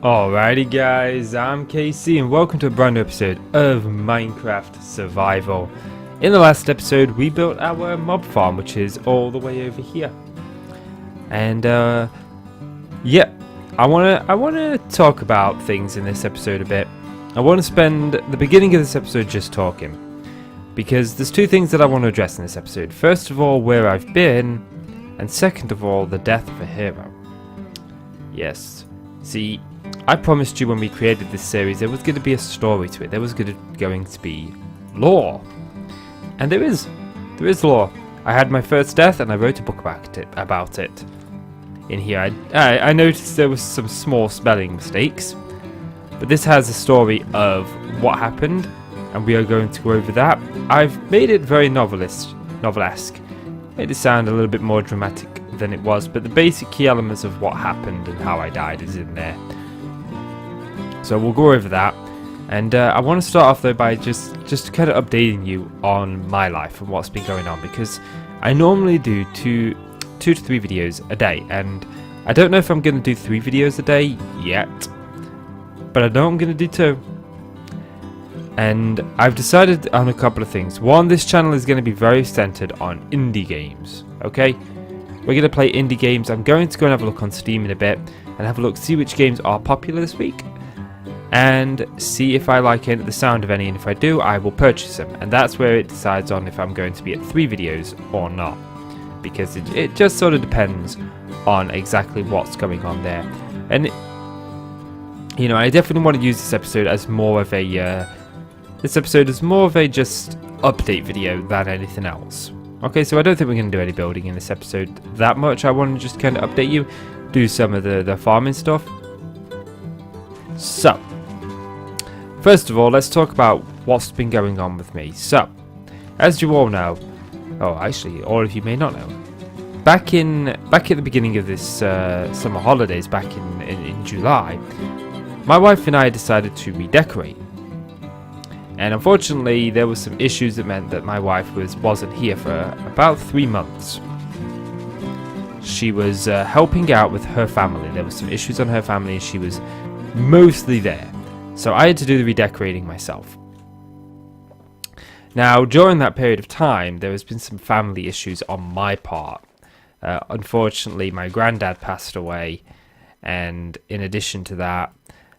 Alrighty guys, I'm KC and welcome to a brand new episode of Minecraft Survival. In the last episode we built our mob farm, which is all the way over here. And yeah, I wanna talk about things in this episode a bit. I wanna spend the beginning of this episode just talking, because there's two things that I want to address in this episode. First of all, where I've been, and second of all, the death of a hero. Yes, see, I promised you when we created this series there was going to be a story to it. There was going to be lore. And there is lore. I had my first death and I wrote a book about it. In here I noticed there was some small spelling mistakes. But this has a story of what happened and we are going to go over that. I've made it very novelesque. Made it sound a little bit more dramatic than it was, but the basic key elements of what happened and how I died is in there. So we'll go over that, and I want to start off though by just kind of updating you on my life and what's been going on, because I normally do two to three videos a day, and I don't know if I'm going to do 3 videos a day yet, but I know I'm going to do 2. And I've decided on a couple of things. One, this channel is going to be very centered on indie games, okay? We're going to play indie games. I'm going to go and have a look on Steam in a bit and have a look, see which games are popular this week, and see if I like the sound of any, and if I do, I will purchase them. And that's where it decides on if I'm going to be at 3 videos or not, because it just sort of depends on exactly what's going on there. And you know, I definitely want to use this episode as more of a just update video than anything else. Okay, so I don't think we're going to do any building in this episode that much. I want to just kind of update you, do some of the farming stuff. So, first of all, let's talk about what's been going on with me. So, as you all know, actually, all of you may not know, back at the beginning of this summer holidays, back in July, my wife and I decided to redecorate. And unfortunately, there were some issues that meant that my wife wasn't here for about 3 months. She was helping out with her family. There were some issues on her family, and she was mostly there. So I had to do the redecorating myself. Now, during that period of time, there has been some family issues on my part. Unfortunately, my granddad passed away, and in addition to that,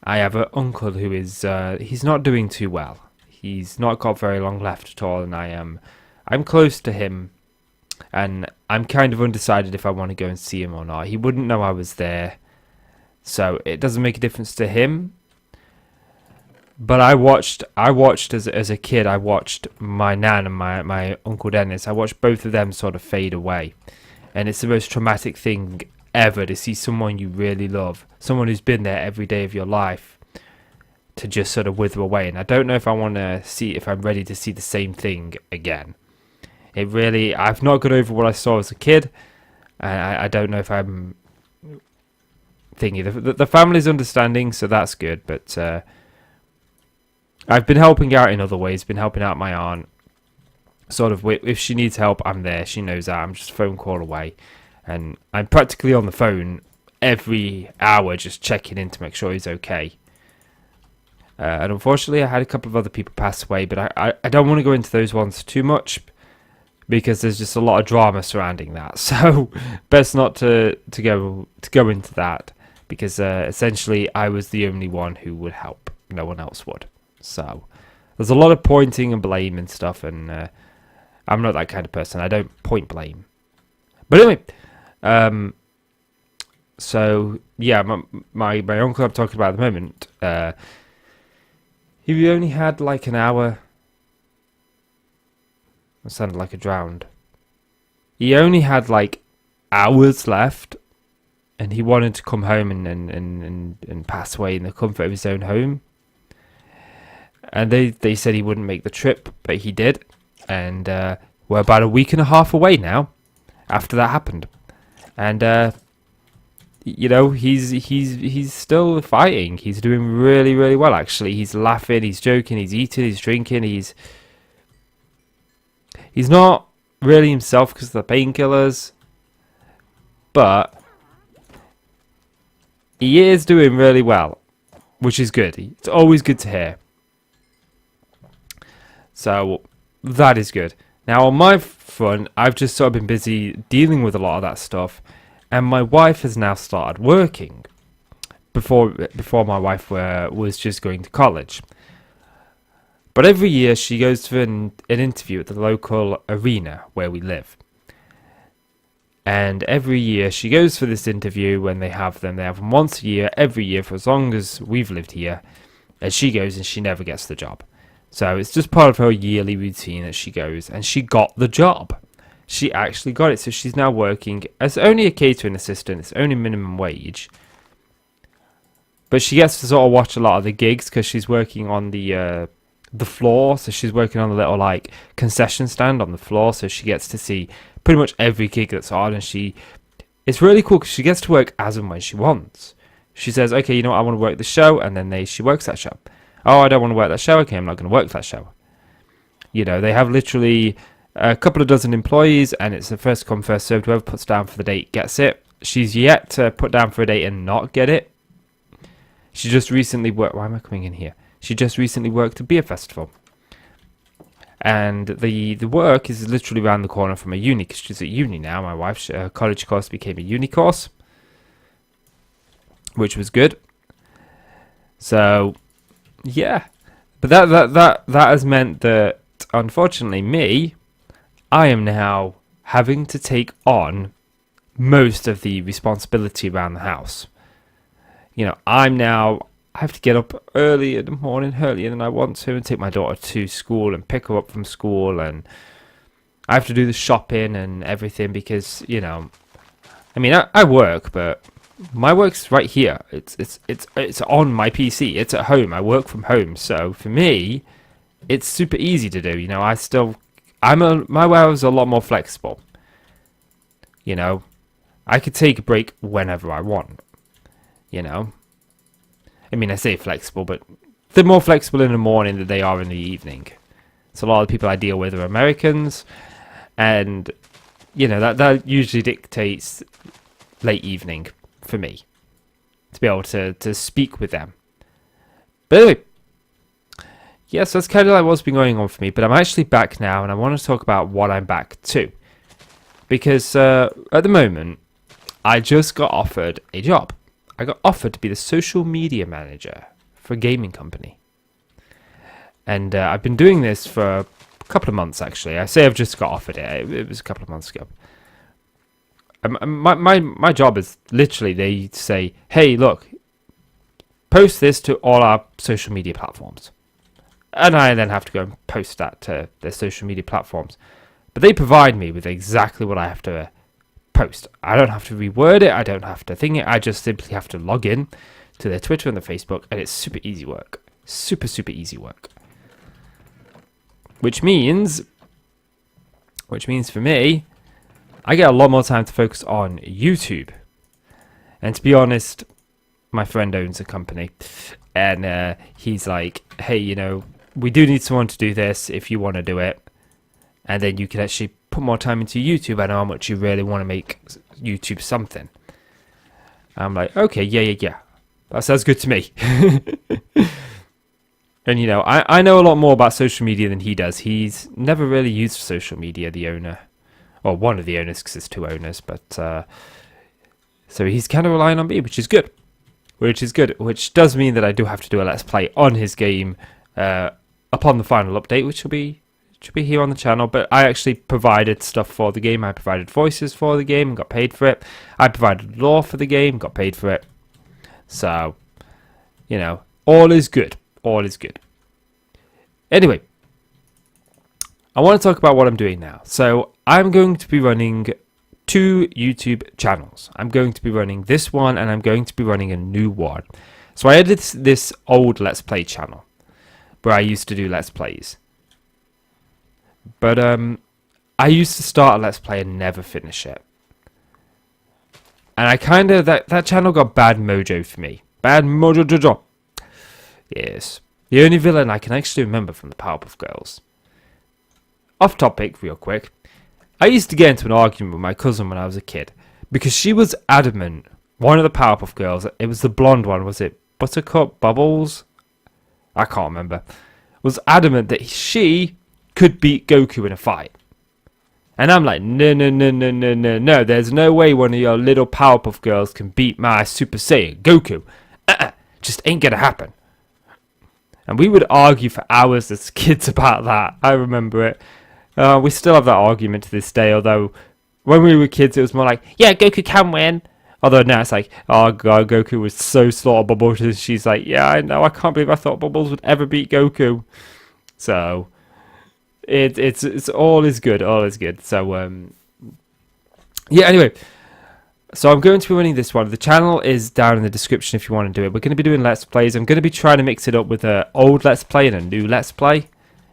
I have an uncle who is he's not doing too well. He's not got very long left at all, and I'm close to him, and I'm kind of undecided if I want to go and see him or not. He wouldn't know I was there, so it doesn't make a difference to him. But I watched as a kid. I watched my nan and my uncle Dennis. I watched both of them sort of fade away, and it's the most traumatic thing ever to see someone you really love, someone who's been there every day of your life, to just sort of wither away. And I don't know if I want to see, if I'm ready to see the same thing again. I've not got over what I saw as a kid, and I don't know if I'm thinking. The family's understanding, so that's good, but I've been helping out in other ways, been helping out my aunt. Sort of, if she needs help, I'm there. She knows that. I'm just a phone call away. And I'm practically on the phone every hour just checking in to make sure he's okay. And unfortunately, I had a couple of other people pass away, but I don't want to go into those ones too much, because there's just a lot of drama surrounding that. So best not to go into that, because essentially I was the only one who would help. No one else would. So there's a lot of pointing and blame and stuff, and I'm not that kind of person. I don't point blame. But anyway, so yeah, my uncle I'm talking about at the moment, he only had like an hour. I sounded like a drowned. He only had like hours left, and he wanted to come home and pass away in the comfort of his own home. And they said he wouldn't make the trip, but he did. And we're about a week and a half away now after that happened. And you know, he's still fighting. He's doing really, really well, actually. He's laughing, he's joking, he's eating, he's drinking, he's not really himself because of the painkillers, but he is doing really well. which is good. It's always good to hear. So that is good. Now on my front, I've just sort of been busy dealing with a lot of that stuff, and my wife has now started working. Before my wife was just going to college. But every year she goes for an interview at the local arena where we live. And every year she goes for this interview when they have them. They have them once a year, every year for as long as we've lived here. And she goes and she never gets the job. So it's just part of her yearly routine that she goes. And she got the job. She actually got it. So she's now working as only a catering assistant. It's only minimum wage. But she gets to sort of watch a lot of the gigs because she's working on the floor. So she's working on a little like concession stand on the floor. So she gets to see pretty much every gig that's on. And it's really cool because she gets to work as and when she wants. She says, okay, you know what, I want to work the show. And then she works that show. Oh, I don't want to work that show. Okay, I'm not going to work that show. You know, they have literally a couple of dozen employees and it's the first come, first served. Whoever puts down for the date gets it. She's yet to put down for a date and not get it. She just recently worked... Why am I coming in here? She just recently worked at Beer Festival. And the work is literally around the corner from a uni, because she's at uni now. My wife's college course became a uni course, which was good. So, yeah. But that has meant that, unfortunately, I am now having to take on most of the responsibility around the house. You know, I have to get up early in the morning, earlier than I want to, and take my daughter to school and pick her up from school, and I have to do the shopping and everything because, you know, I mean, I work, but my work's right here. It's on my PC. It's at home. I work from home, so for me, it's super easy to do. You know, my hours are a lot more flexible. You know, I could take a break whenever I want. You know, I mean, I say flexible, but they're more flexible in the morning than they are in the evening. So a lot of the people I deal with are Americans, and you know that usually dictates late evening for me to be able to speak with them. But anyway, yes, that's kind of like what's been going on for me. But I'm actually back now, and I want to talk about what I'm back to, because at the moment I just got offered a job. I got offered to be the social media manager for a gaming company. And I've been doing this for a couple of months, actually. I say I've just got offered it. It was a couple of months ago. My job is literally, they say, hey, look, post this to all our social media platforms. And I then have to go and post that to their social media platforms. But they provide me with exactly what I have to post. I don't have to reword it. I don't have to think it. I just simply have to log in to their Twitter and their Facebook, and it's super easy work. Super easy work. Which means for me, I get a lot more time to focus on YouTube. And to be honest, my friend owns a company, and he's like, hey, you know, we do need someone to do this if you want to do it, and then you can actually put more time into YouTube. I know how much you really want to make YouTube something. I'm like, okay, yeah. That sounds good to me. And, you know, I know a lot more about social media than he does. He's never really used social media, the owner. Or one of the owners, because there's two owners. But, so he's kind of relying on me, which is good. Which does mean that I do have to do a Let's Play on his game upon the final update, which will be here on the channel. But I actually provided stuff for the game. I provided voices for the game and got paid for it. I provided lore for the game, got paid for it. So, you know, all is good. All is good. Anyway, I want to talk about what I'm doing now. So I'm going to be running 2 YouTube channels. I'm going to be running this one, and I'm going to be running a new one. So I edited this old Let's Play channel where I used to do Let's Plays. But I used to start a Let's Play and never finish it. And I kind of, that channel got bad mojo for me. Bad mojo. Yes. The only villain I can actually remember from the Powerpuff Girls. Off topic, real quick. I used to get into an argument with my cousin when I was a kid, because she was adamant, one of the Powerpuff Girls, it was the blonde one, was it Buttercup Bubbles, I can't remember, was adamant that she could beat Goku in a fight. And I'm like, no, no, no, no, no, no, no. There's no way one of your little Powerpuff Girls can beat my Super Saiyan Goku. Just ain't gonna happen. And we would argue for hours as kids about that. I remember it. We still have that argument to this day, although when we were kids it was more like, yeah, Goku can win. Although now it's like, oh god, Goku was so slow at Bubbles. And she's like, yeah, I know, I can't believe I thought Bubbles would ever beat Goku. So, it's all is good, all is good. So, yeah, anyway. So I'm going to be running this one. The channel is down in the description if you want to do it. We're going to be doing Let's Plays. I'm going to be trying to mix it up with an old Let's Play and a new Let's Play.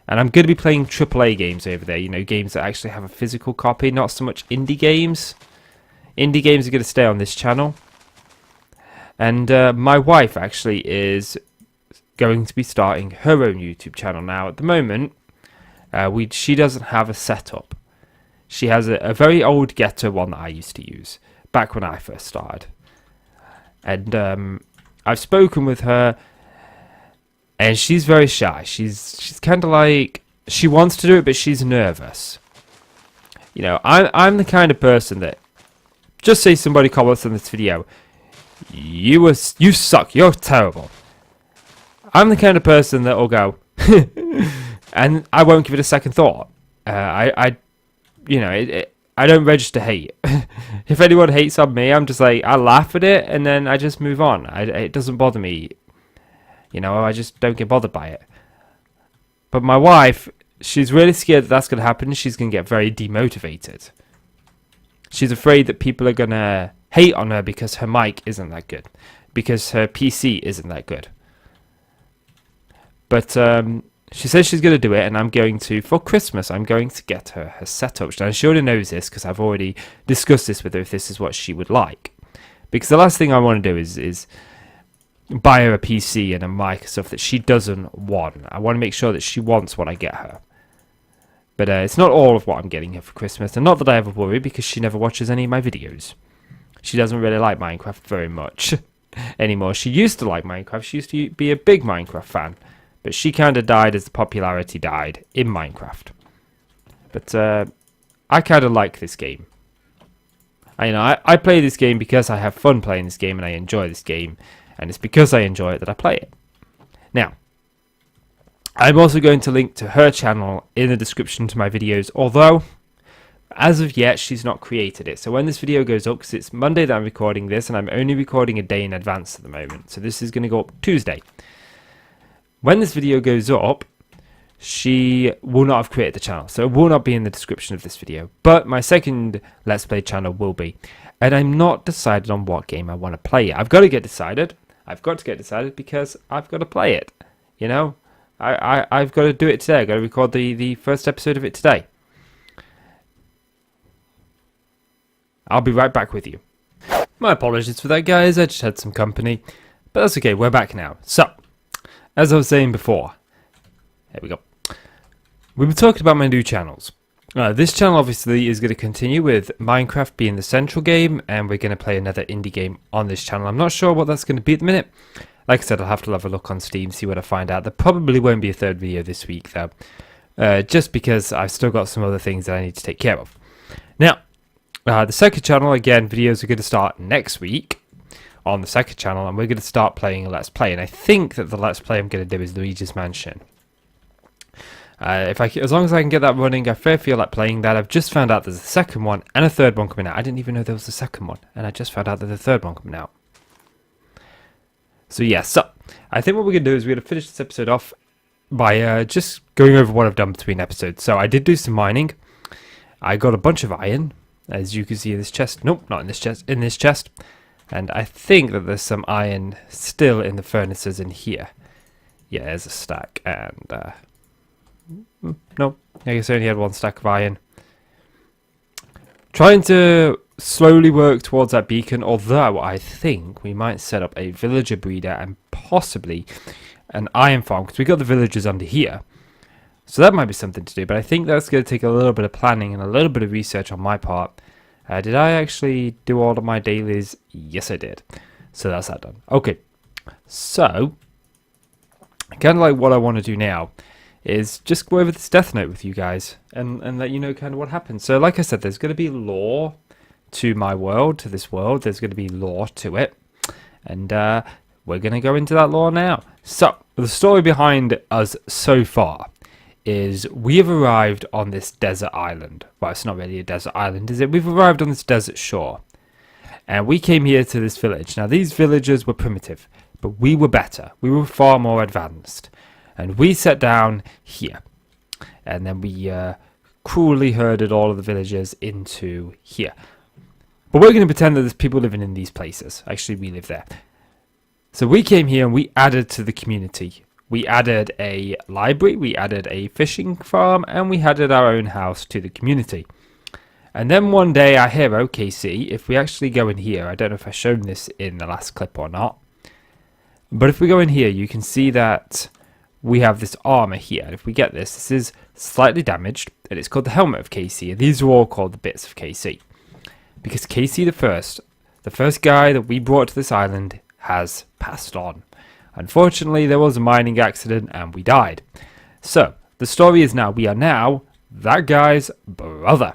And I'm going to be playing AAA games over there. You know, games that actually have a physical copy, not so much indie games. Indie games are going to stay on this channel. And my wife actually is going to be starting her own YouTube channel now. At the moment, she doesn't have a setup. She has a very old Getter one that I used to use back when I first started. And I've spoken with her, and she's very shy. She's kind of like, she wants to do it, but she's nervous. You know, I'm the kind of person that, just say somebody comments on this video, you suck, you're terrible. I'm the kind of person that will go, and I won't give it a second thought. You know, I don't register hate. If anyone hates on me, I'm just like, I laugh at it and then I just move on. It doesn't bother me. You know, I just don't get bothered by it. But my wife, she's really scared that that's going to happen. She's going to get very demotivated. She's afraid that people are going to hate on her because her mic isn't that good. Because her PC isn't that good. But she says she's going to do it, and I'm going to, for Christmas, I'm going to get her setup. Now, she already knows this because I've already discussed this with her if this is what she would like. Because the last thing I want to do is buy her a PC and a mic and stuff that she doesn't want. I want to make sure that she wants what I get her. But it's not all of what I'm getting her for Christmas, and not that I ever worry because she never watches any of my videos. She doesn't really like Minecraft very much anymore. She used to like Minecraft. She used to be a big Minecraft fan. But she kind of died as the popularity died in Minecraft. But I kind of like this game. I play this game because I have fun playing this game and I enjoy this game. And it's because I enjoy it that I play it. Now, I'm also going to link to her channel in the description to my videos. Although, as of yet, she's not created it. So when this video goes up, because it's Monday that I'm recording this, and I'm only recording a day in advance at the moment. So this is going to go up Tuesday. When this video goes up, she will not have created the channel, so it will not be in the description of this video. But my second Let's Play channel will be. And I'm not decided on what game I want to play yet. I've got to get decided. I've got to get decided because I've got to play it. You know? I've got to do it today. I've got to record the first episode of it today. I'll be right back with you. My apologies for that, guys. I just had some company. But that's okay. We're back now. So, as I was saying before, here we go. We were talking about my new channels. This channel obviously is going to continue with Minecraft being the central game, and we're going to play another indie game on this channel. I'm not sure what that's going to be at the minute. Like I said, I'll have to have a look on Steam, see what I find out. There probably won't be a third video this week though, just because I've still got some other things that I need to take care of. Now, the second channel, again, videos are going to start next week on the second channel, and we're going to start playing a Let's Play. And I think that the Let's Play I'm going to do is Luigi's Mansion. As long as I can get that running, I feel like playing that. I've just found out there's a second one and a third one coming out. I didn't even know there was a second one, and I just found out there's a third one coming out. So yeah, I think what we're going to do is we're going to finish this episode off by just going over what I've done between episodes. So I did do some mining. I got a bunch of iron, as you can see in this chest. Nope, not in this chest. In this chest. And I think that there's some iron still in the furnaces in here. Yeah, there's a stack. And, no, I guess I only had one stack of iron. Trying to slowly work towards that beacon, although I think we might set up a villager breeder and possibly an iron farm, because we got the villagers under here. So that might be something to do, but I think that's going to take a little bit of planning and a little bit of research on my part. Did I actually do all of my dailies? Yes, I did. So that's that done. Okay, So, kind of like what I want to do now is just go over this death note with you guys and let you know kind of what happened. So like I said, there's going to be lore to my world, to this world. There's going to be lore to it. And we're going to go into that lore now. So, the story behind us so far is we have arrived on this desert island. Well, it's not really a desert island, is it? We've arrived on this desert shore. And we came here to this village. Now, these villagers were primitive, but we were better. We were far more advanced. And we sat down here. And then we cruelly herded all of the villagers into here. But we're going to pretend that there's people living in these places. Actually, we live there. So we came here and we added to the community. We added a library, we added a fishing farm, and we added our own house to the community. And then one day our hero, KC, if we actually go in here, I don't know if I've shown this in the last clip or not, but if we go in here, you can see that we have this armor here. And if we get this, this is slightly damaged, and it's called the helmet of KC. And these are all called the bits of KC. Because KC the first guy that we brought to this island, has passed on. Unfortunately, there was a mining accident and we died. So, the story is now, we are now that guy's brother.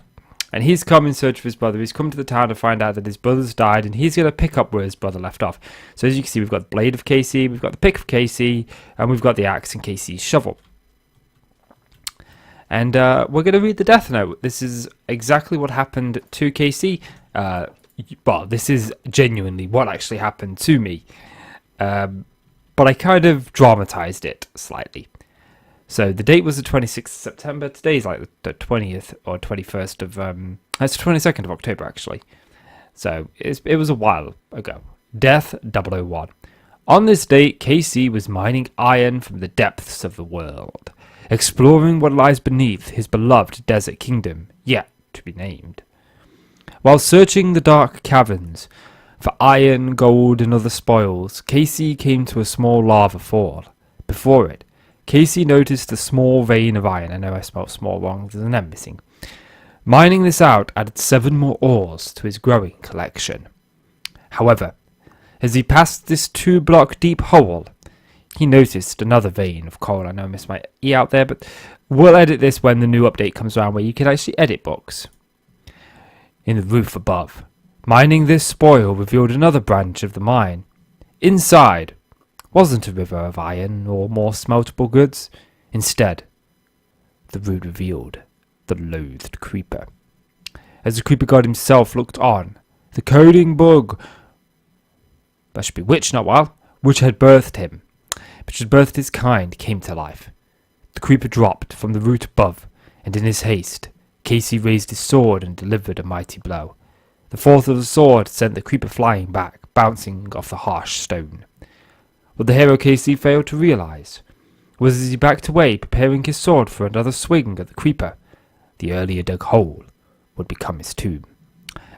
And he's come in search of his brother. He's come to the town to find out that his brother's died, and he's going to pick up where his brother left off. So as you can see, we've got the blade of KC, we've got the pick of KC, and we've got the axe and KC's shovel. And we're going to read the death note. This is exactly what happened to KC. Well, this is genuinely what actually happened to me. But I kind of dramatized it slightly. So the date was the 26th of September. Today's like the 20th or 21st of... it's the 22nd of October, actually. So it was a while ago. Death 001. On this date, KC was mining iron from the depths of the world, exploring what lies beneath his beloved desert kingdom, yet to be named. While searching the dark caverns for iron, gold, and other spoils, KC came to a small lava fall. Before it, KC noticed a small vein of iron. I know I spelled small wrong, there's an M missing. Mining this out added 7 more ores to his growing collection. However, as he passed this 2-block deep hole, he noticed another vein of coal. I know I missed my E out there, but we'll edit this when the new update comes around where you can actually edit books. In the roof above, mining this spoil revealed another branch of the mine. Inside wasn't a river of iron or more smeltable goods. Instead, the root revealed the loathed creeper. As the creeper god himself looked on, the coding bug, that should be witch, not wild, which had birthed him, which had birthed his kind, came to life. The creeper dropped from the root above, and in his haste, KC raised his sword and delivered a mighty blow. The force of the sword sent the creeper flying back, bouncing off the harsh stone. What the hero KC failed to realize was as he backed away, preparing his sword for another swing at the creeper, the earlier dug hole would become his tomb.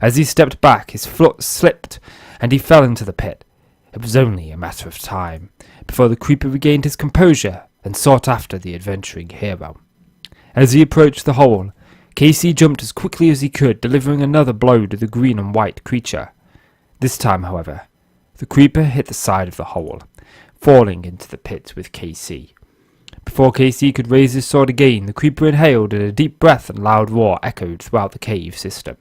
As he stepped back, his foot slipped, and he fell into the pit. It was only a matter of time before the creeper regained his composure and sought after the adventuring hero. As he approached the hole, KC jumped as quickly as he could, delivering another blow to the green and white creature. This time, however, the creeper hit the side of the hole, falling into the pit with KC. Before KC could raise his sword again, the creeper inhaled, and a deep breath and loud roar echoed throughout the cave system.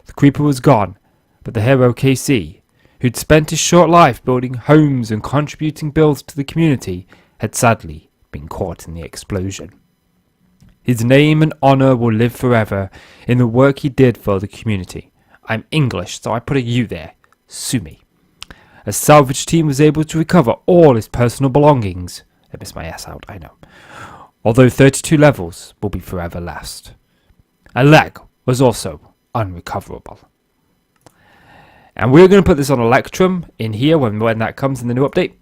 The creeper was gone, but the hero KC, who'd spent his short life building homes and contributing bills to the community, had sadly been caught in the explosion. His name and honour will live forever in the work he did for the community. I'm English, so I put a U there. Sue me. A salvage team was able to recover all his personal belongings. I missed my S out, I know. Although 32 levels will be forever lost. A leg was also unrecoverable. And we're going to put this on Electrum in here when that comes in the new update.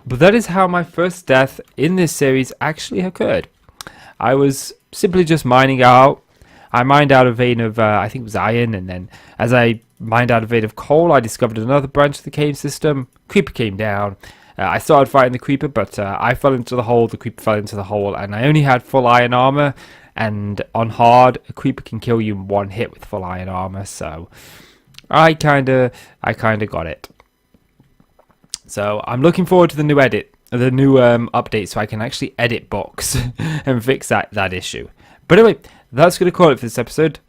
But that is how my first death in this series actually occurred. I was simply just mining out. I mined out a vein of, I think it was iron, and then as I mined out a vein of coal, I discovered another branch of the cave system. Creeper came down. I started fighting the creeper, but I fell into the hole, the creeper fell into the hole, and I only had full iron armor, and on hard, a creeper can kill you in one hit with full iron armor, so I kinda got it. So I'm looking forward to the new update, so I can actually edit books and fix that issue. But anyway, that's going to call it for this episode,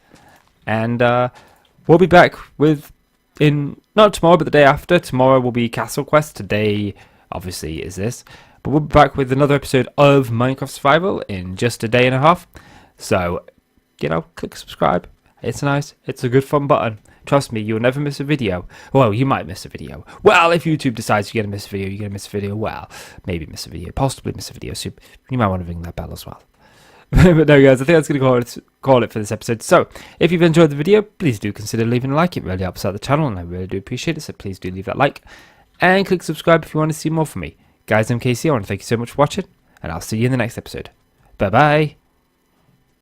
and we'll be back with not tomorrow, but the day after. Tomorrow will be Castle Quest. Today, obviously, is this, but we'll be back with another episode of Minecraft Survival in just a day and a half. So, click subscribe. It's a good fun button. Trust me, you'll never miss a video. Well, you might miss a video. Well, if YouTube decides you're going to miss a video, you're going to miss a video. Well, maybe miss a video, possibly miss a video. So you might want to ring that bell as well. But no, guys, I think that's going to call it for this episode. So, if you've enjoyed the video, please do consider leaving a like. It really helps out the channel, and I really do appreciate it. So please do leave that like. And click subscribe if you want to see more from me. Guys, I'm Casey. I want to thank you so much for watching, and I'll see you in the next episode. Bye-bye.